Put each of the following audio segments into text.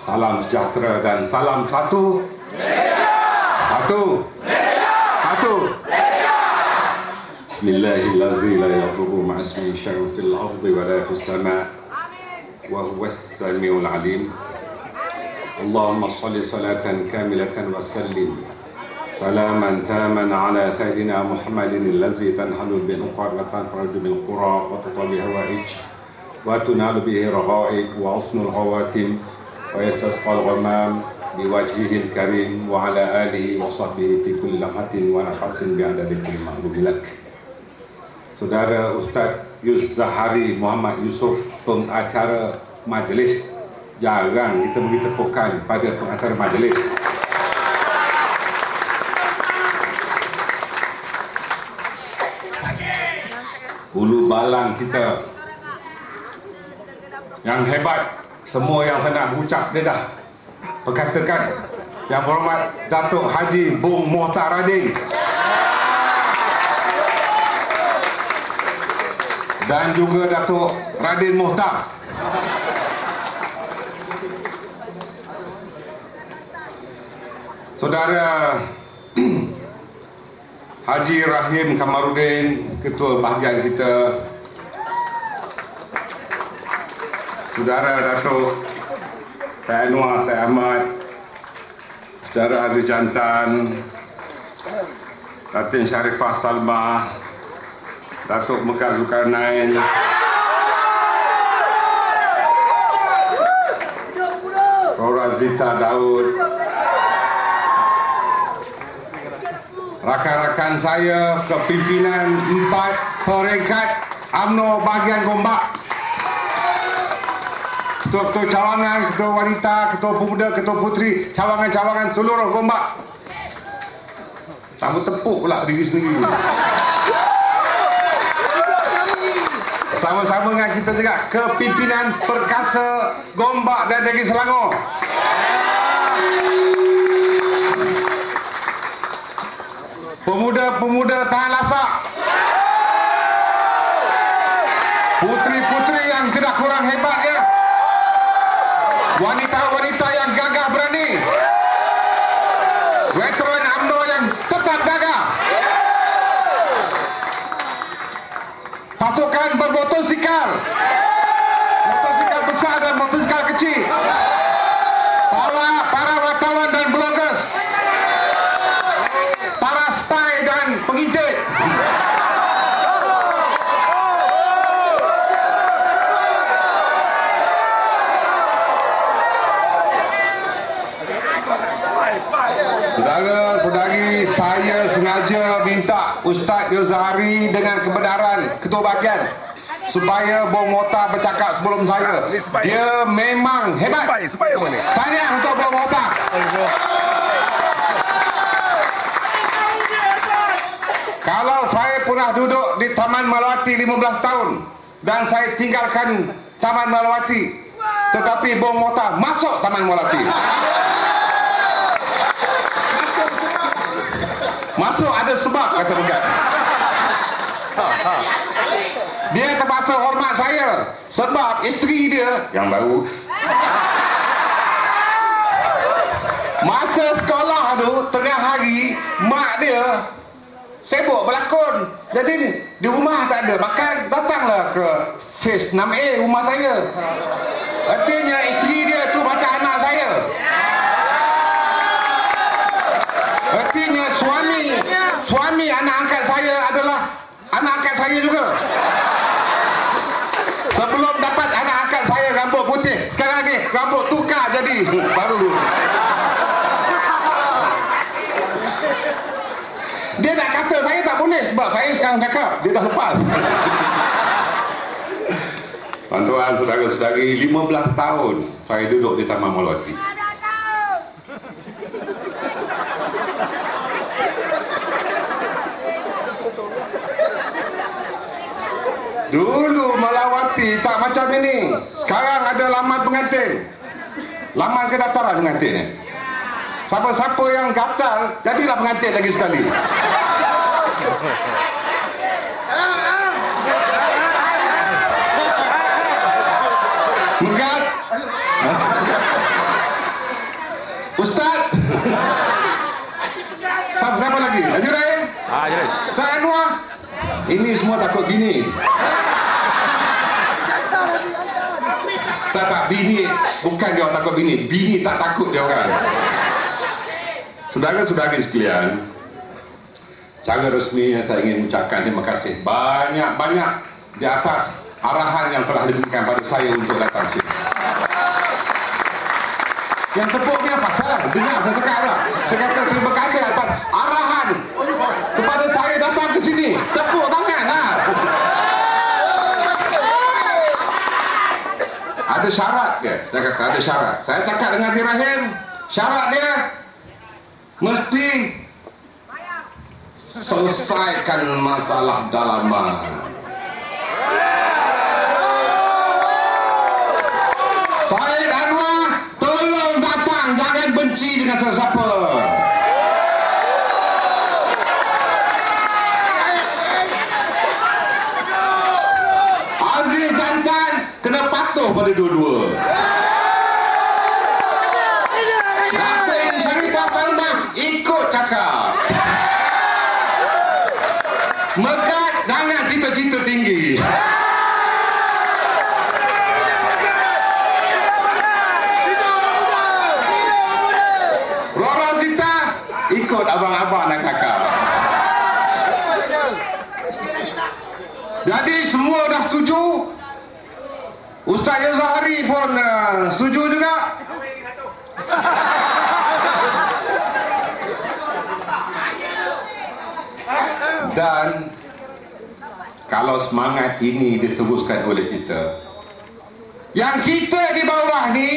Salam sejahtera dan salam satu. Satu. Satu. Bismillahirrahmanirrahim. La yadurru ma'asmi syai'un fil ardi wa la fis sama'. Wa huwas samiul alim. Allahumma shalli salatan kamilatan wa sallim salaman taman ala sayyidina Muhammadin allazi tanhalu bil uqad wa tanfaraju bil qura wa tutabi hawaij wa tunalu bihi raghaib wa husnul khawatim wa yastasqal ghamam biwajhihil karim wa ala alihi wa sahbihi fi kulli lamhatin wa nafasin bi'adadi kulli ma'lubilak. Saudara Ustaz Yuzzahari Muhammad Yusof, pengacara majlis, jarang kita beri tepukan pada pengacara majlis. Bulu balang kita yang hebat, semua yang hendak ucap dia dah perkatakan. Yang berhormat Datuk Haji Bung Mohtar Radin dan juga Datuk Radin Mohtar. Saudara Haji Rahim Kamarudin, Ketua Bahagian kita. Saudara Datuk Syed Anwar, Syed Ahmad, Saudara Aziz Jantan, Datin Sharifah Salma, Datuk Mekar Zulkarnain, Rora Zita Daud, rakan-rakan saya kepimpinan 4 peringkat UMNO bahagian Gombak, ketua-ketua cawangan, ketua wanita, ketua pemuda, ketua puteri, cawangan-cawangan seluruh Gombak. Tak bertepuk pula diri sendiri. Sama-sama dengan kita juga kepimpinan Perkasa Gombak dan Negeri Selangor. Pemuda-pemuda tahan lasak, puteri-puteri yang tidak kurang hebat ya, wanita-wanita yang gagah berani, veteran UMNO yang tetap gagah, pasukan bermotosikal, motosikal besar dan motosikal kecil, para wartawan dan bloggers, para spy dan pengintip, saudara-saudari, saya sengaja minta Ustaz Yuzzahari dengan kebenaran Ketua Bahagian supaya Bung Mohtar bercakap sebelum saya. Dia memang hebat. Tanya untuk Bung Mohtar. Kalau saya pernah duduk di Taman Melawati 15 tahun dan saya tinggalkan Taman Melawati, tetapi Bung Mohtar masuk Taman Melawati. Masuk ada sebab, kata Begat. Dia terpaksa hormat saya sebab isteri dia yang baru masa sekolah tu tengah hari mak dia sibuk berlakon, jadi di rumah tak ada, maka datanglah ke Phase 6A rumah saya. Artinya isteri dia tu macam anak saya. Artinya suami anak angkat saya adalah anak angkat saya juga. Sebelum dapat anak angkat saya rambut putih, sekarang ni rambut tukar jadi baru. Dia nak kata saya tak boleh sebab saya sekarang cakap, dia dah lepas. Tuan-tuan, saudara-saudari, 15 tahun saya duduk di Taman Melawati. Dulu Melawati tak macam ini. Sekarang ada laman pengantin, laman kedaftaran pengantin. Siapa-siapa yang gatal, jadilah pengantin lagi sekali. Megat. Ustaz. Siapa lagi? Haji Rahim? Saya Anwar. Ini semua takut bini. Tak, bini. Bukan dia orang takut bini. Bini tak takut dia orang. Saudara-saudari sekalian, cara resmi saya ingin mengucapkan terima kasih banyak-banyak di atas arahan yang telah diberikan pada saya untuk datang sini. Yang tepuknya pasal dengar saya cakap lah. Saya kata terima kasih atas arahan kepada saya datang ke sini. Tepuk tangan lah. Ada syarat dia. Saya kata ada syarat. Saya cakap dengan Haji Rahim, syarat dia mesti selesaikan masalah dalaman. Syed Anwar, tolong datang, jangan benci dengan sesiapa. Aziz jantan kena patuh pada dua-dua. Datin Sharifah Salmah ikut cakap. Megat jangan cita-cita tinggi. Rora Zita ikut abang-abang dan kakak. Jadi semua dah setuju. Ustaz Yazhari pun setuju juga. Dan kalau semangat ini diteruskan oleh kita, yang kita di bawah ni,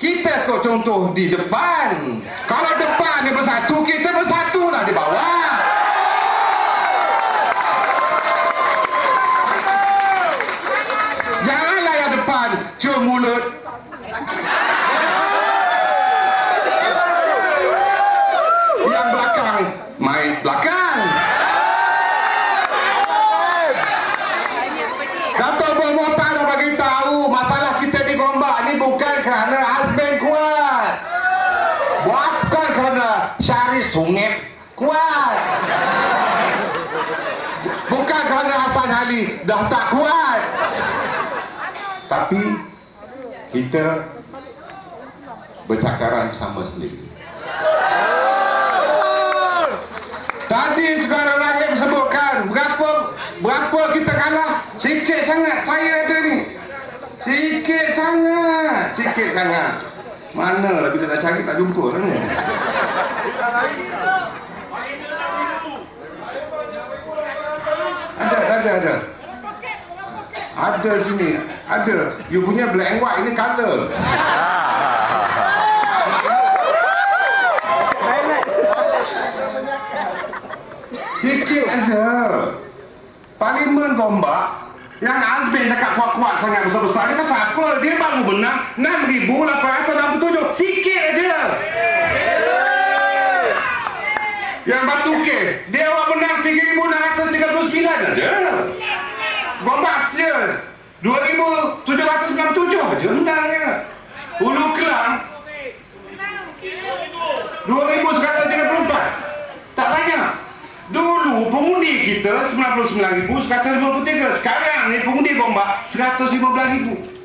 kita kok contoh di depan. Kalau depan ni bersatu, kita bersatulah di bawah. Janganlah yang depan cium mulut. Yang belakang main belakang. Dato' Bermohtar dah bagi tahu masalah kita di Gombak ni bukan kerana Azmin kuat. Bukan kerana Syarif Sungep kuat. Bukan kerana Hasan Ali dah tak kuat. Tapi kita bercakaran sama sendiri. Tadi saudara Rahim sebutkan berapa kita kalah. Sikit sangat saya ada ni. Sikit sangat. Mana lah bila nak cari tak jumpa lah ni. Ada. Ada sini. Ada. You punya black and white ini color. Sikit aja. Parlimen Gombak yang Azmin cakap kuat-kuat sangat besar-besar ni pasal apa? Dia baru menang 6,867. Sikit aja. Yang Batu Ke dia awak menang 3,639 aja. Gombak dia 2,797 aja menangnya. Hulu Kelang 2,134. Tak banyak. Dulu pengundi kita 99,153. Sekarang ni pengundi Gombak 115,000.